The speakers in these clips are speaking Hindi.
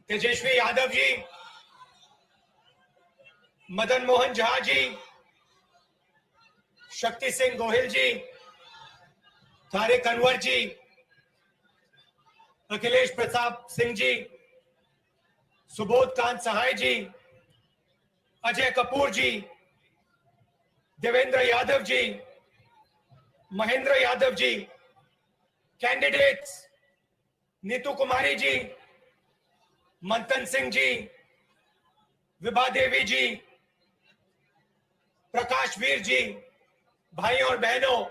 तेजस्वी यादव जी, मदन मोहन झा जी, शक्ति सिंह गोहिल जी, तारिक अनवर जी, अखिलेश प्रताप सिंह जी, सुबोध कांत सहाय जी, अजय कपूर जी, देवेंद्र यादव जी, महेंद्र यादव जी, कैंडिडेट्स नीतू कुमारी जी, मंथन सिंह जी, विभा देवी जी, प्रकाश वीर जी, भाई और बहनों,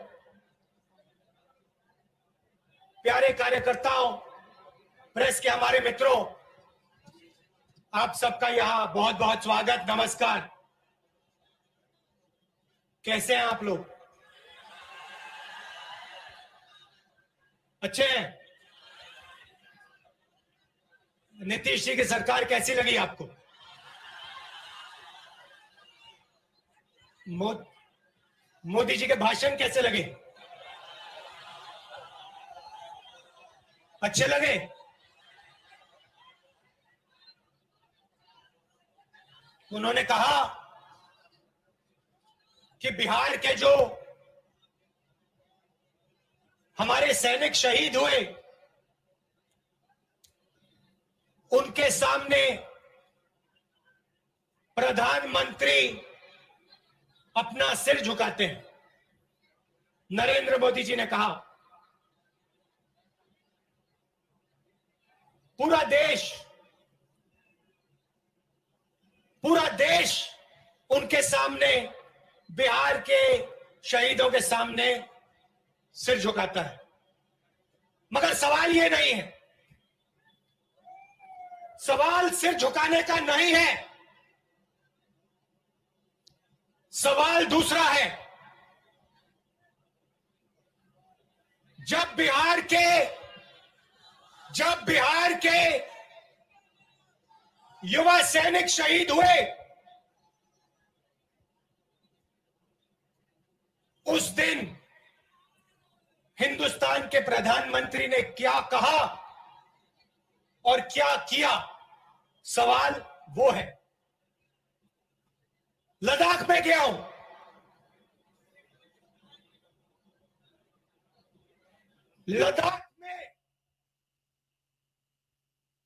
प्यारे कार्यकर्ताओं, प्रेस के हमारे मित्रों, आप सबका यहाँ बहुत बहुत स्वागत, नमस्कार। कैसे हैं आप लोग? अच्छे हैं? नीतीश जी की सरकार कैसी लगी आपको? मोदी जी के भाषण कैसे लगे? अच्छे लगे? उन्होंने कहा कि बिहार के जो हमारे सैनिक शहीद हुए, उनके सामने प्रधानमंत्री अपना सिर झुकाते हैं। नरेंद्र मोदी जी ने कहा पूरा देश उनके सामने, बिहार के शहीदों के सामने सिर झुकाता है। मगर सवाल ये नहीं है, सवाल सिर झुकाने का नहीं है, सवाल दूसरा है। जब बिहार के युवा सैनिक शहीद हुए, उस दिन हिंदुस्तान के प्रधानमंत्री ने क्या कहा और क्या किया, सवाल वो है। लद्दाख में गया हूं, लद्दाख में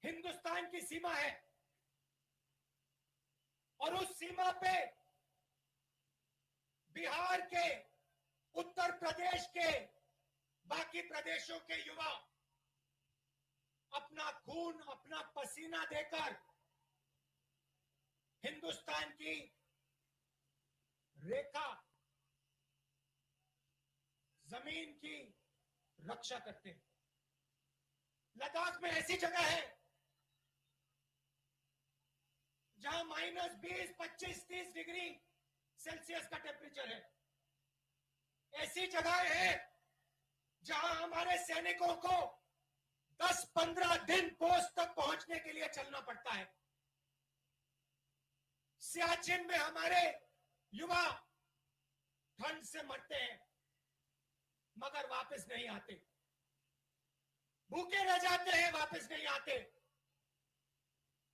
हिंदुस्तान की सीमा है और उस सीमा पे बिहार के, उत्तर प्रदेश के, बाकी प्रदेशों के युवा अपना खून, अपना पसीना देकर हिंदुस्तान की रेखा, जमीन की रक्षा करते हैं। लद्दाख में ऐसी जगह है जहां -20, 25, 30 डिग्री सेल्सियस का टेम्परेचर है। ऐसी जगह है जहां हमारे सैनिकों को 10-15 दिन पोस्ट तक पहुंचने के लिए चलना पड़ता है। सियाचिन में हमारे युवा ठंड से मरते हैं मगर वापस नहीं आते, भूखे रह जाते हैं, वापस नहीं आते।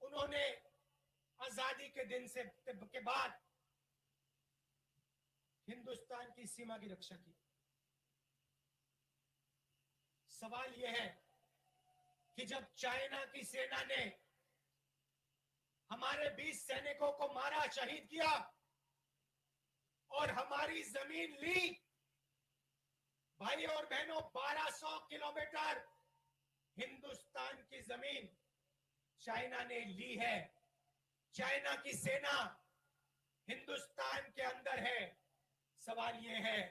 उन्होंने आजादी के दिन से के बाद हिंदुस्तान की सीमा की रक्षा की। सवाल यह है कि जब चाइना की सेना ने हमारे 20 सैनिकों को मारा, शहीद किया और हमारी जमीन ली, भाई और बहनों, 1200 किलोमीटर हिंदुस्तान की जमीन चाइना ने ली है। चाइना की सेना हिंदुस्तान के अंदर है। सवाल यह है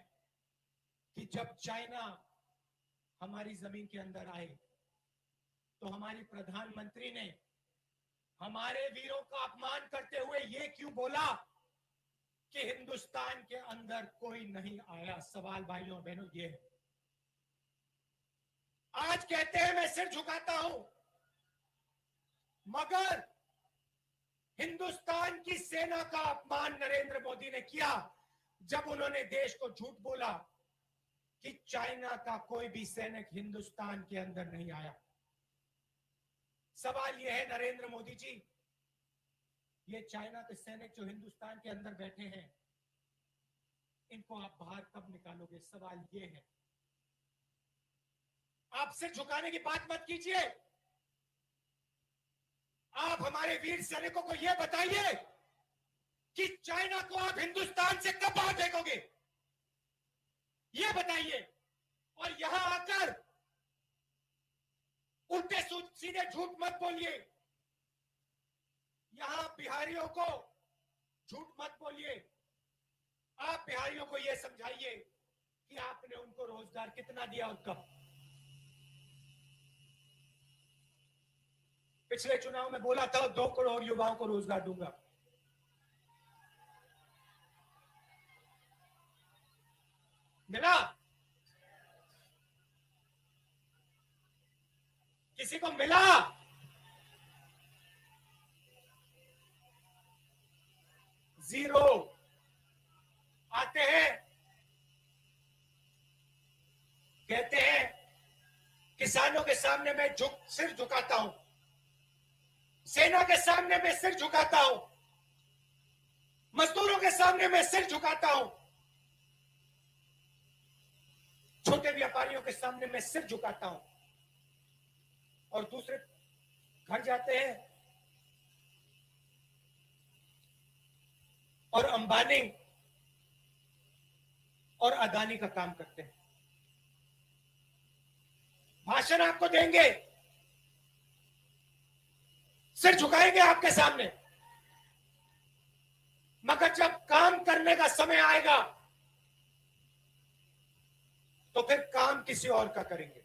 कि जब चाइना हमारी जमीन के अंदर आए तो हमारी प्रधानमंत्री ने हमारे वीरों का अपमान करते हुए यह क्यों बोला कि हिंदुस्तान के अंदर कोई नहीं आया? सवाल भाइयों बहनों ये है। आज कहते हैं मैं सिर झुकाता हूं, मगर हिंदुस्तान की सेना का अपमान नरेंद्र मोदी ने किया जब उन्होंने देश को झूठ बोला कि चाइना का कोई भी सैनिक हिंदुस्तान के अंदर नहीं आया। सवाल यह है नरेंद्र मोदी जी, ये चाइना के सैनिक जो हिंदुस्तान के अंदर बैठे हैं, इनको आप बाहर कब निकालोगे? सवाल ये है। आप सिर झुकाने की बात मत कीजिए। आप हमारे वीर सैनिकों को यह बताइए कि चाइना को आप हिंदुस्तान से कब बाहर फेंकोगे, यह बताइए। और यहां आकर उल्टे सीधे झूठ मत बोलिए। यहां बिहारियों को झूठ मत बोलिए। आप बिहारियों को यह समझाइए कि आपने उनको रोजगार कितना दिया और कब। पिछले चुनाव में बोला था 2 करोड़ युवाओं को रोजगार दूंगा। मिला? किसी को मिला? जीरो। आते हैं, कहते हैं किसानों के सामने मैं सिर झुकाता हूं, सेना के सामने मैं सिर झुकाता हूं, मजदूरों के सामने मैं सिर झुकाता हूं, छोटे व्यापारियों के सामने मैं सिर झुकाता हूं। और दूसरे घर जाते हैं और अंबानी और अदानी का काम करते हैं। भाषण आपको देंगे, सिर झुकाएंगे आपके सामने, मगर जब काम करने का समय आएगा तो फिर काम किसी और का करेंगे।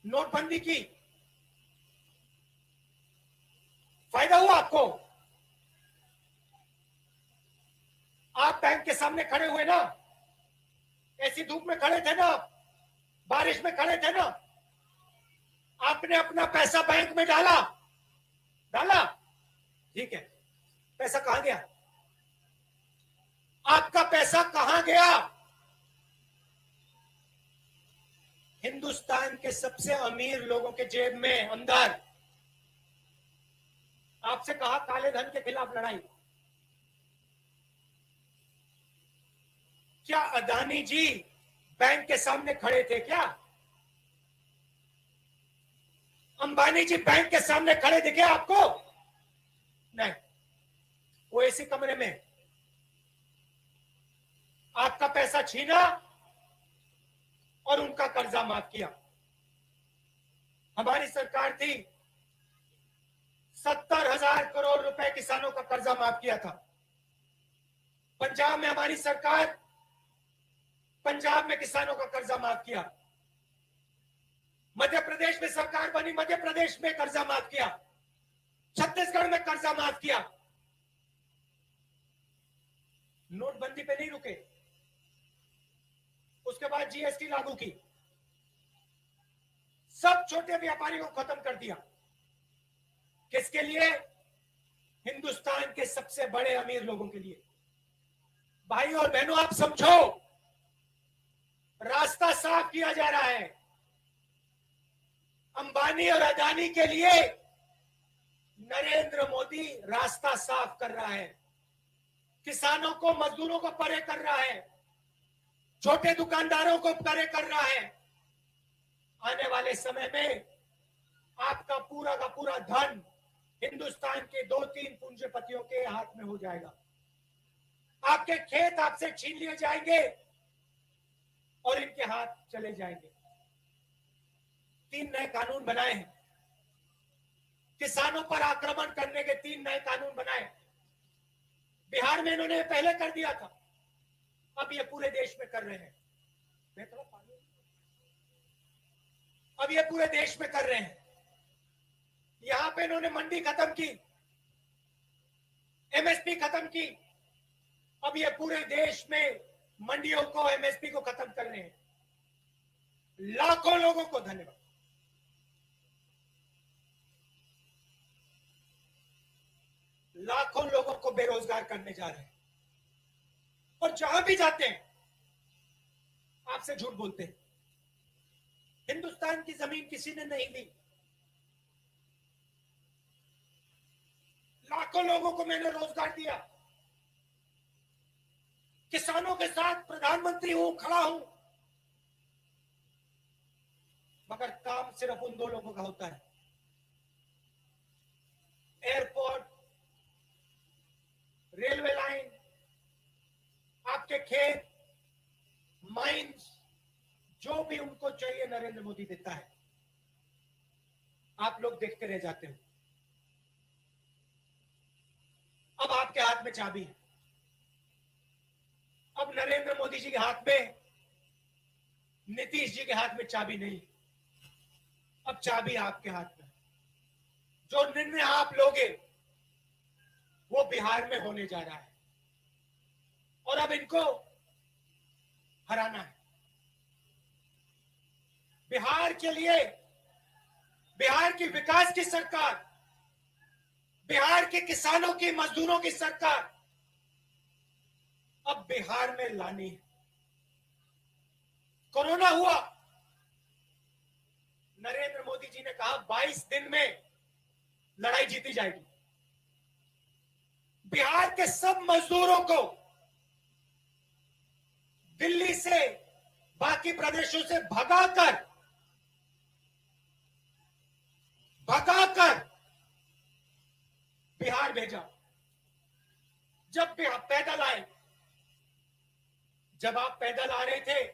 नोटबंदी की फायदा हुआ आपको? आप बैंक के सामने खड़े हुए ना, ऐसी धूप में खड़े थे ना, बारिश में खड़े थे ना, आपने अपना पैसा बैंक में डाला, ठीक है। पैसा कहां गया? आपका पैसा कहां गया? हिंदुस्तान के सबसे अमीर लोगों के जेब में अंदर। आपसे कहा काले धन के खिलाफ लड़ाई। क्या अदानी जी बैंक के सामने खड़े थे क्या? अंबानी जी बैंक के सामने खड़े दिखे आपको? नहीं, वो इसी कमरे में आपका पैसा छीना और उनका कर्जा माफ किया। हमारी सरकार थी, 70,000 करोड़ रुपए किसानों का कर्जा माफ किया था। पंजाब में हमारी सरकार, पंजाब में किसानों का कर्जा माफ किया। मध्य प्रदेश में सरकार बनी, मध्य प्रदेश में कर्जा माफ किया। छत्तीसगढ़ में कर्जा माफ किया। नोटबंदी पे नहीं रुके, उसके बाद जीएसटी लागू की, सब छोटे व्यापारियों को खत्म कर दिया। किसके लिए? हिंदुस्तान के सबसे बड़े अमीर लोगों के लिए। भाई और बहनों, आप समझो, रास्ता साफ किया जा रहा है। अंबानी और अदानी के लिए नरेंद्र मोदी रास्ता साफ कर रहा है। किसानों को, मजदूरों को परे कर रहा है, छोटे दुकानदारों को परे कर रहा है। आने वाले समय में आपका पूरा का पूरा धन हिंदुस्तान के 2-3 पूंजीपतियों के हाथ में हो जाएगा। आपके खेत आपसे छीन लिए जाएंगे और इनके हाथ चले जाएंगे। 3 नए कानून बनाए हैं, किसानों पर आक्रमण करने के 3 नए कानून बनाए। बिहार में इन्होंने पहले कर दिया था, अब ये पूरे देश में कर रहे हैं। अब ये पूरे देश में कर रहे हैं। यहां पे इन्होंने मंडी खत्म की, एमएसपी खत्म की, अब ये पूरे देश में मंडियों को, एमएसपी को खत्म कर रहे हैं। लाखों लोगों को धन्यवाद। लाखों लोगों को बेरोजगार करने जा रहे हैं और जहां भी जाते हैं आपसे झूठ बोलते हैं। हिंदुस्तान की जमीन किसी ने नहीं ली। लाखों लोगों को मैंने रोजगार दिया। किसानों के साथ प्रधानमंत्री हूं, खड़ा हूं। मगर काम सिर्फ उन दो लोगों का होता है। एयरपोर्ट, रेलवे लाइन, आपके खेत, माइंस, जो भी उनको चाहिए नरेंद्र मोदी देता है। आप लोग देखते रह जाते हो। अब आपके हाथ में चाबी है। अब नरेंद्र मोदी जी के हाथ में, नीतीश जी के हाथ में चाबी नहीं। अब चाबी आपके हाथ में। जो निर्णय आप लोगे वो बिहार में होने जा रहा है और अब इनको हराना है। बिहार के लिए, बिहार की विकास की सरकार, बिहार के किसानों की, मजदूरों की सरकार अब बिहार में लानी है। कोरोना हुआ, नरेंद्र मोदी जी ने कहा 22 दिन में लड़ाई जीती जाएगी। बिहार के सब मजदूरों को दिल्ली से, बाकी प्रदेशों से भगाकर बिहार भेजा। जब भी आप पैदल आए, जब आप पैदल आ रहे थे,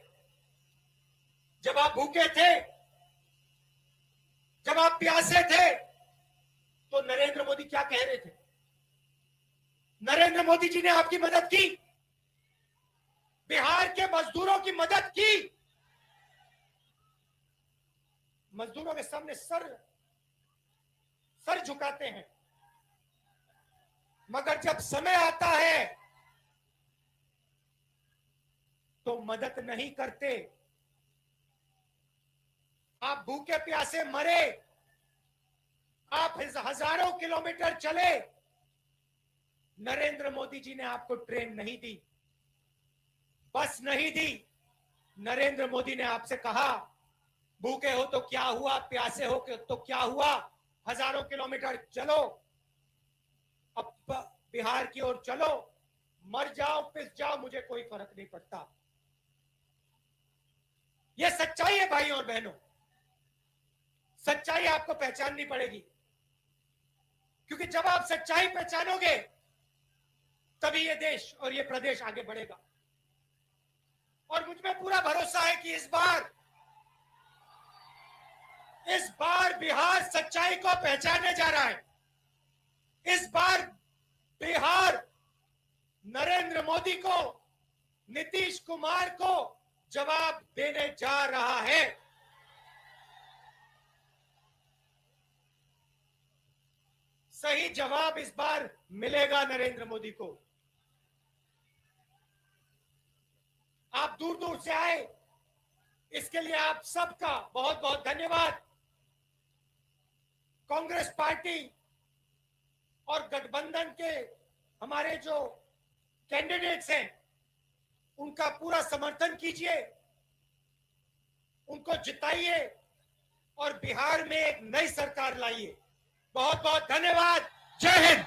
जब आप भूखे थे, जब आप प्यासे थे, तो नरेंद्र मोदी क्या कह रहे थे? नरेंद्र मोदी जी ने आपकी मदद की, बिहार के मजदूरों की मदद की। मजदूरों के सामने सर झुकाते हैं, मगर जब समय आता है तो मदद नहीं करते। आप भूखे प्यासे मरे, आप हजारों किलोमीटर चले, नरेंद्र मोदी जी ने आपको ट्रेन नहीं दी, बस नहीं दी। नरेंद्र मोदी ने आपसे कहा भूखे हो तो क्या हुआ, प्यासे हो तो क्या हुआ, हजारों किलोमीटर चलो, अब बिहार की ओर चलो, मर जाओ पिस जाओ, मुझे कोई फर्क नहीं पड़ता। यह सच्चाई है भाई और बहनों। सच्चाई आपको पहचाननी पड़ेगी, क्योंकि जब आप सच्चाई पहचानोगे तभी ये देश और ये प्रदेश आगे बढ़ेगा। और मुझ में पूरा भरोसा है कि इस बार बिहार सच्चाई को पहचानने जा रहा है। इस बार बिहार नरेंद्र मोदी को, नीतीश कुमार को जवाब देने जा रहा है। सही जवाब इस बार मिलेगा नरेंद्र मोदी को। आप दूर दूर से आए, इसके लिए आप सबका बहुत बहुत धन्यवाद। कांग्रेस पार्टी और गठबंधन के हमारे जो कैंडिडेट्स हैं, उनका पूरा समर्थन कीजिए, उनको जिताइए और बिहार में एक नई सरकार लाइए। बहुत बहुत धन्यवाद। जय हिंद।